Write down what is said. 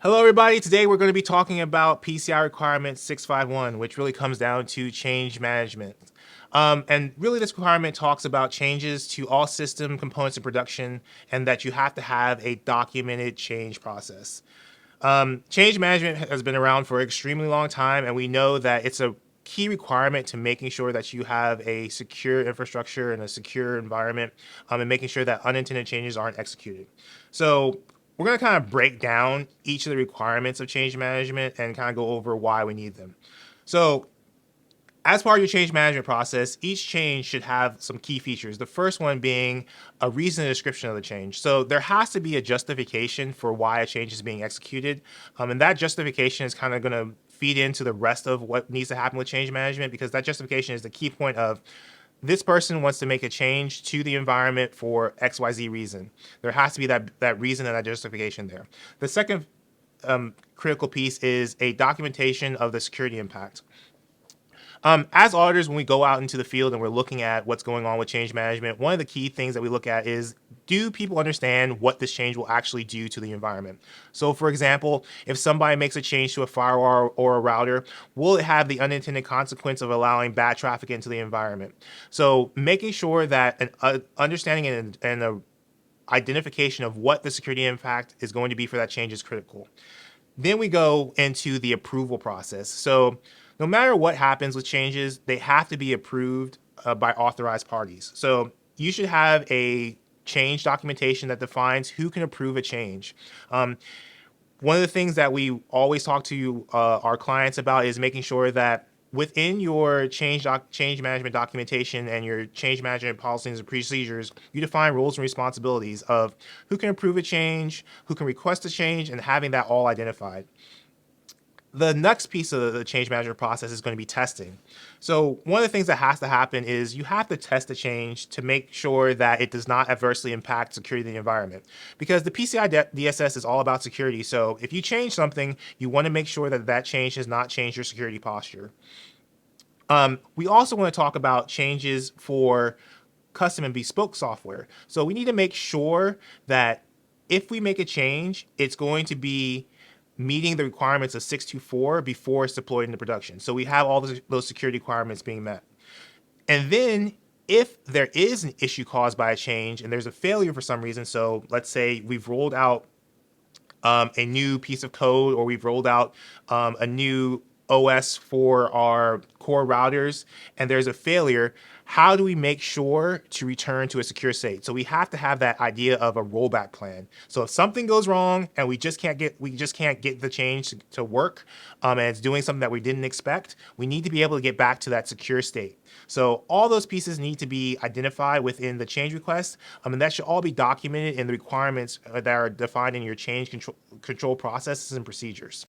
Hello everybody, today we're going to be talking about PCI requirement 651, which really comes down to change management. And really this requirement talks about changes to all system components in production and that you have to have a documented change process. Change management has been around for an extremely long time, and we know that it's a key requirement to making sure that you have a secure infrastructure and a secure environment, and making sure that unintended changes aren't executed. So we're going to kind of break down each of the requirements of change management and kind of go over why we need them. So as part of your change management process, each change should have some key features. The first one being a reason and description of the change. So there has to be a justification for why a change is being executed. And that justification is kind of going to feed into the rest of what needs to happen with change management, because that justification is the key point of this person wants to make a change to the environment for XYZ reason. There has to be that reason and that justification there. The second critical piece is a documentation of the security impact. As auditors, when we go out into the field and we're looking at what's going on with change management, one of the key things that we look at is, do people understand what this change will actually do to the environment? So for example, if somebody makes a change to a firewall or a router, will it have the unintended consequence of allowing bad traffic into the environment? So making sure that an understanding and a identification of what the security impact is going to be for that change is critical. Then we go into the approval process. So no matter what happens with changes, they have to be approved by authorized parties. So you should have a change documentation that defines who can approve a change. One of the things that we always talk to our clients about is making sure that within your change management documentation and your change management policies and procedures, you define roles and responsibilities of who can approve a change, who can request a change, and having that all identified. The next piece of the change management process is going to be testing. So one of the things that has to happen is you have to test the change to make sure that it does not adversely impact security of the environment. Because the PCI DSS is all about security. So if you change something, you want to make sure that that change does not change your security posture. We also want to talk about changes for custom and bespoke software. So we need to make sure that if we make a change, it's going to be meeting the requirements of 624 before it's deployed into production. So we have all those security requirements being met. And then if there is an issue caused by a change and there's a failure for some reason, so let's say we've rolled out a new piece of code, or we've rolled out a new OS for our core routers, and there's a failure, how do we make sure to return to a secure state? So we have to have that idea of a rollback plan. So if something goes wrong and we just can't get the change to work, and it's doing something that we didn't expect, we need to be able to get back to that secure state. So all those pieces need to be identified within the change request, and that should all be documented in the requirements that are defined in your change control processes and procedures.